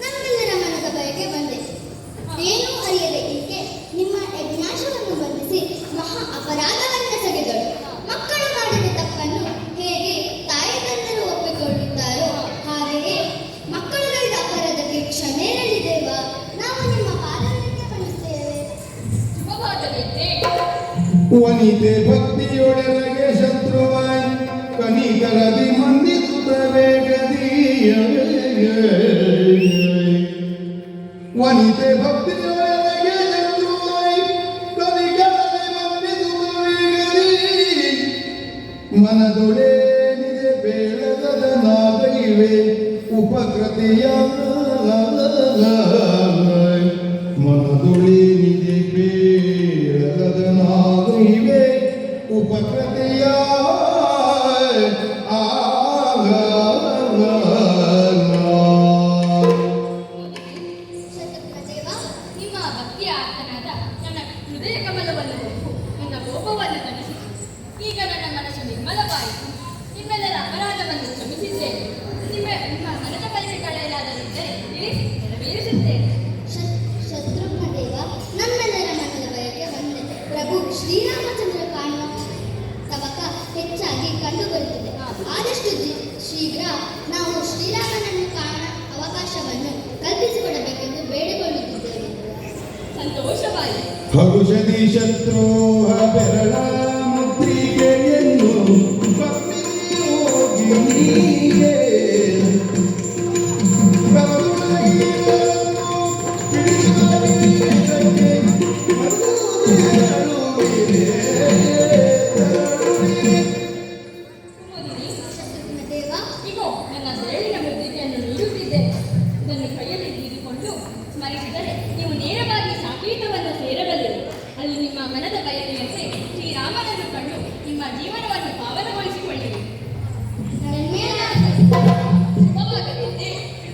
ನಮ್ಮೆಲ್ಲರ ಮನದ ಬಯಕೆ ಬಂದೆ. ಏನೂ ಅರಿಯದೆ ಈಕೆ ನಿಮ್ಮ ಯಜ್ಞಾಶವನ್ನು ಬಂಧಿಸಿ ಮಹಾ ಅಪರಾಧವನ್ನೆಸಗಿದಳು. ಮಕ್ಕಳು ಮಾಡಿದ ತಪ್ಪನ್ನು ಹೇಗೆ ತಾಯಿ ತಂದೆಯರು ಒಪ್ಪಿಕೊಳ್ಳುತ್ತಾರೋ ಹಾಗೆಯೇ ಮಕ್ಕಳುಗಳಿದ ಅಪರಾಧಕ್ಕೆ ಕ್ಷಮೆ ನೀಡಿದ್ದೇವ. ನಾವು ನಿಮ್ಮ ಪಾದಗಳಿಗೆ ಬಂದಿದ್ದೇವೆ. ವನಿತೆ ಭಕ್ತಿಯೊಡೆಗೆ ಶತ್ರುವಾಯ್ ಕನಿಕರದಿ ಮಂದಿಸುತ್ತ ವೇಗದೀಯ ವನಿತೆ ಭಕ್ತಿಯೊಡೆಗೆ ಶತ್ರುವಾಯ್ ಕನಿಕರದಿ ಮಂದಿಸುತ್ತ ವೇಗದಿ ಮನದೊಡೇನಿದೆ ಬೇಡದ ನಾಗೈವೆ ಉಪಕೃತಿಯ ಮನದೊಳೇನಿದೆ ಬೇಡದ ನಾಗೈವೆ ಉಪಕೃತಿಯ ಶತಕೃತದೇವ, ನಿಮ್ಮ ಭಕ್ತಿಯ ಆರ್ತನಾದ ನನ್ನ ಹೃದಯ ಕಮಲವನ್ನು ಹೊಕ್ಕು ನನ್ನ ಕೋಪವನ್ನು ತಣಿಸಿತು. ಈಗ ನನ್ನ ಮನಸ್ಸು ನಿರ್ಮಲವಾಯಿತು. ನಿಮ್ಮೆಲ್ಲರ ಅಪರಾಧವನ್ನು ಕ್ಷಮಿಸಿದ್ದೇನೆ. ನಿಮ್ಮ ಮನದ ಪರಿಸ್ಥಿತಿಗಳೇನಾದರಿದ್ದರೆ ತಿಳಿಸಿ ನೆರವೇರಿಸುತ್ತೇನೆ. ಶತ್ರುಘ್ನದೇವ, ನಮ್ಮೆಲ್ಲರ ಮನದ ಬಯಕೆ ಬಂದೆ. ಪ್ರಭು ಶ್ರೀರಾಮಚಂದ್ರ ಕಾಣುವ ತವಕ ಹೆಚ್ಚಾಗಿ ಕಂಡುಬರುತ್ತದೆ. ಆದಷ್ಟು ಶೀಘ್ರ ನಾವು ಶ್ರೀರಾಮನನ್ನು ಕಾಣ ಅವಕಾಶವನ್ನು ಕಲ್ಪಿಸಿಕೊಡಬೇಕೆಂದು ಬೇಡಿಕೊಳ್ಳುತ್ತಿದ್ದೇವೆ. ಸಂತೋಷವಾಯಿತು. ಹರುಷದಿ ಶತ್ರೋಹ ಬೆರಳ ಮುದ್ರಿಕೆಯನ್ನು ಯೋಗಿನಿಗೆ ಶತ್ರುಘ್ನದೇವ, ಇಗೋ ನನ್ನ ಬೆರಳಿನ ಮುದ್ರಿಕೆಯನ್ನು ನೀಡುತ್ತಿದ್ದೇನೆ. ಇದನ್ನು ಕೈಯಲ್ಲಿ ಹಿಡಿದುಕೊಂಡು ಸ್ಮರಿಸಿದರೆ ನೀವು ನೇರವಾಗಿ ಸಾಕೇತವನ್ನು ಸೇರಬಲ್ಲಿರಿ. ಅಲ್ಲಿ ನಿಮ್ಮ ಮನದ ಬಯಕೆಯಂತೆ ಶ್ರೀರಾಮನನ್ನು ಕಂಡು ನಿಮ್ಮ ಜೀವನವನ್ನು ಪಾವನ